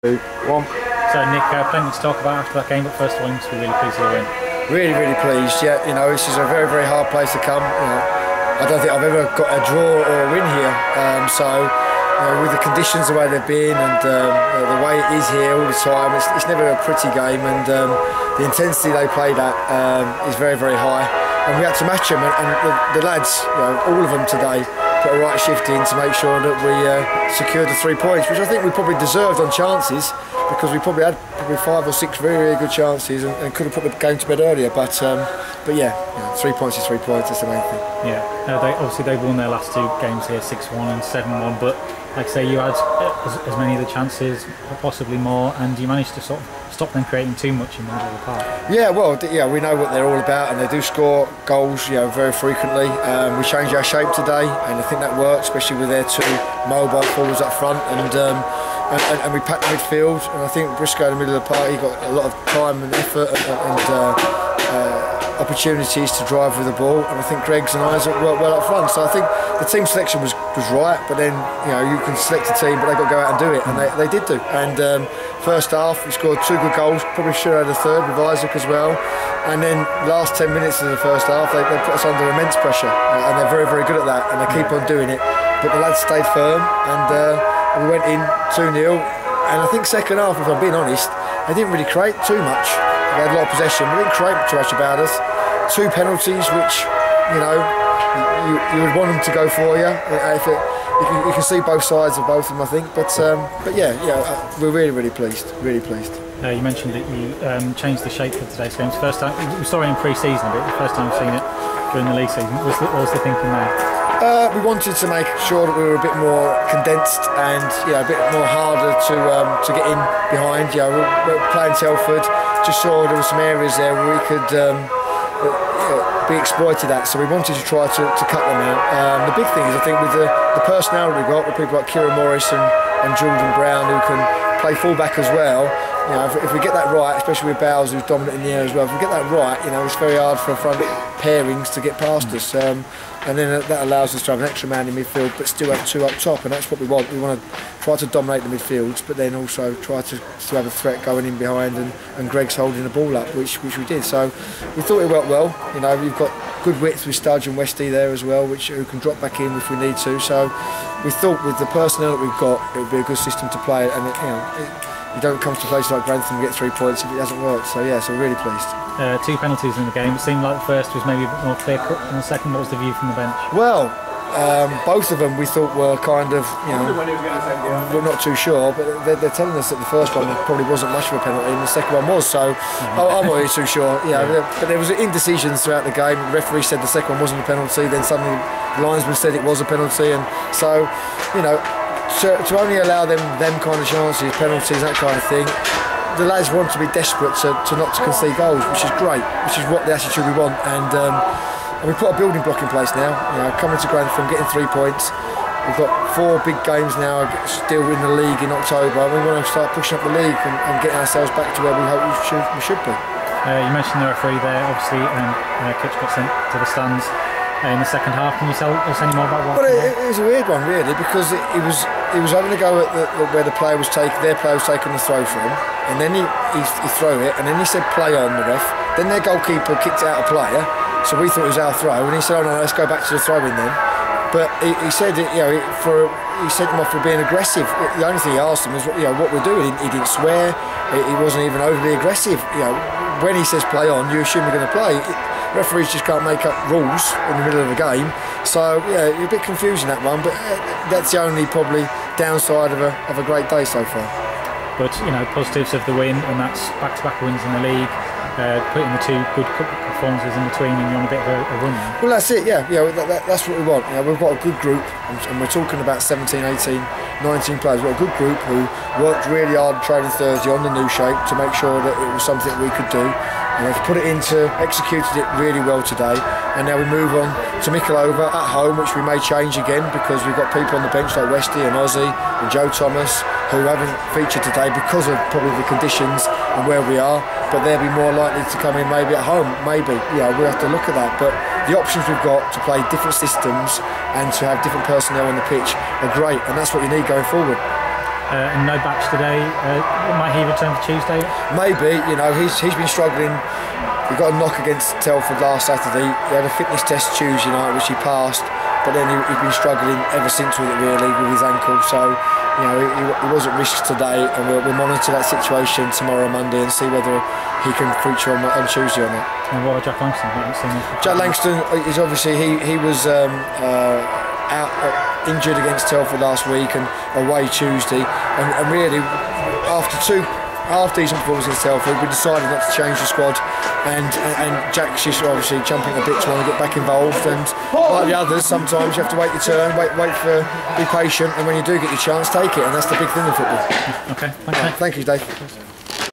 2, 1. So Nick, plenty to talk about after that game, but first of all, you must be really pleased with the win. Really, really pleased. Yeah, you know, this is a very, very hard place to come. You know, I don't think I've ever got a draw or a win here. With the conditions the way they've been and the way it is here all the time, it's never a pretty game, and the intensity they played at is very, very high. And we had to match them, and the lads, you know, all of them today, put a right shift in to make sure that we secured the 3 points, which I think we probably deserved on chances, because we probably had 5 or 6 very, very good chances and could have put the game to bed earlier. But yeah, 3 points is 3 points. That's the main thing. Yeah, they've won their last 2 games here, 6-1 and 7-1. But like I say, you had as many of the chances, possibly more, and you managed to sort of stop them creating too much in the middle of the park. Yeah, well, yeah, we know what they're all about, and they do score goals, you know, very frequently. We changed our shape today, and I think that worked, especially with their 2 mobile forwards up front, and we packed midfield. And I think Briscoe in the middle of the park, he got a lot of time and effort and opportunities to drive with the ball, and I think Greggs and Isaac worked well up front. So I think the team selection was right, but then, you know, you can select a team, but they've got to go out and do it, and they did do. And first half we scored 2 good goals, probably should have had a third with Isaac as well. And then last 10 minutes of the first half they put us under immense pressure, and they're very, very good at that, and they keep on doing it. But the lads stayed firm, and we went in 2-0. And I think second half, if I'm being honest, they didn't really create too much. They had a lot of possession, but didn't create too much about us. 2 penalties, which, you know, you would want them to go for you. You can see both sides of both of them, I think. But yeah, we're really, really pleased. Really pleased. You mentioned that you changed the shape for today's games. First time we saw it in pre-season, but the first time we've seen it during the league season. What was the thinking there? We wanted to make sure that we were a bit more condensed and, you know, a bit more harder to get in behind. You know, we're playing Telford, just saw there were some areas there where we could be exploited at, so we wanted to try to cut them out. The big thing is, I think, with the personnel we've got, with people like Kieran Morris and Jordan Brown, who can play fullback as well. You know, if we get that right, especially with Bowles, who's dominant in the air as well, if we get that right, you know, it's very hard for front pairings to get past us. And then that allows us to have an extra man in midfield, but still have 2 up top, and that's what we want. We want to try to dominate the midfields, but then also try to have a threat going in behind, and Greg's holding the ball up, which we did. So we thought it worked well. You know, we've got good width with Studge and Westy there as well, who can drop back in if we need to. So we thought with the personnel that we've got, it would be a good system to play, and you don't come to a place like Grantham and get 3 points if it doesn't work. So yeah, so we're really pleased. 2 penalties in the game. It seemed like the first was maybe a bit more clear cut than the second. What was the view from the bench? Well, both of them we thought were kind of, you know, we're not too sure, but they're telling us that the first one probably wasn't much of a penalty, and the second one was. So I'm not really too sure. Yeah, but there was indecisions throughout the game. The referee said the second one wasn't a penalty, then suddenly the linesman said it was a penalty, and so, you know, to only allow them kind of chances, penalties, that kind of thing. The lads want to be desperate to not to concede goals, which is great, which is what the attitude we want, and we put a building block in place now. You know, coming to Grantham, getting 3 points. We've got 4 big games now, still in the league in October. We want to start pushing up the league and getting ourselves back to where we hope we should be. You mentioned the referee there, obviously, Kitch got sent to the stands in the second half. Can you tell us any more about what? Well, it was a weird one, really, because he was having a go at where their player was taking the throw from, and then he threw it, and then he said play on, the ref. Then their goalkeeper kicked out a player, so we thought it was our throw, and he said, oh no, let's go back to the throw-in then. But he said, you know, he sent him off for being aggressive. The only thing he asked him was, you know, what we're doing. He didn't swear. He wasn't even overly aggressive. You know, when he says play on, you assume we're going to play. Referees just can't make up rules in the middle of the game. So yeah, you're a bit confusing, that one, but that's the only probably downside of a great day so far. But, you know, positives of the win, and that's back-to-back wins in the league. Putting the 2 good performances in between, and you're on a bit of a run. Well, that's it, yeah. You know, that's what we want. You know, we've got a good group, and we're talking about 17, 18, 19 players. We've got a good group who worked really hard training Thursday on the new shape to make sure that it was something we could do. And we've executed it really well today, and now we move on to Mickleover at home, which we may change again because we've got people on the bench like Westy and Ozzy and Joe Thomas who haven't featured today because of probably the conditions and where we are, but they'll be more likely to come in maybe at home, maybe. Yeah, we'll have to look at that, but the options we've got to play different systems and to have different personnel on the pitch are great, and that's what you need going forward. and no batch today. Might he return for Tuesday? Maybe, you know, he's been struggling. He got a knock against Telford last Saturday. He had a fitness test Tuesday night, which he passed, but then he's been struggling ever since with it, really, with his ankle. So, you know, he was at risk today, and we'll monitor that situation tomorrow, Monday, and see whether he can feature on Tuesday or not. And what about Jack Langston? Jack Langston is obviously he was out injured against Telford last week and away Tuesday, and really after two half-decent performances against Telford, we decided not to change the squad, and Jack's just obviously jumping a bit to want to get back involved, and like the others, sometimes you have to wait your turn, be patient, and when you do get your chance, take it, and that's the big thing in football. Okay, thank you. Thank you, Dave.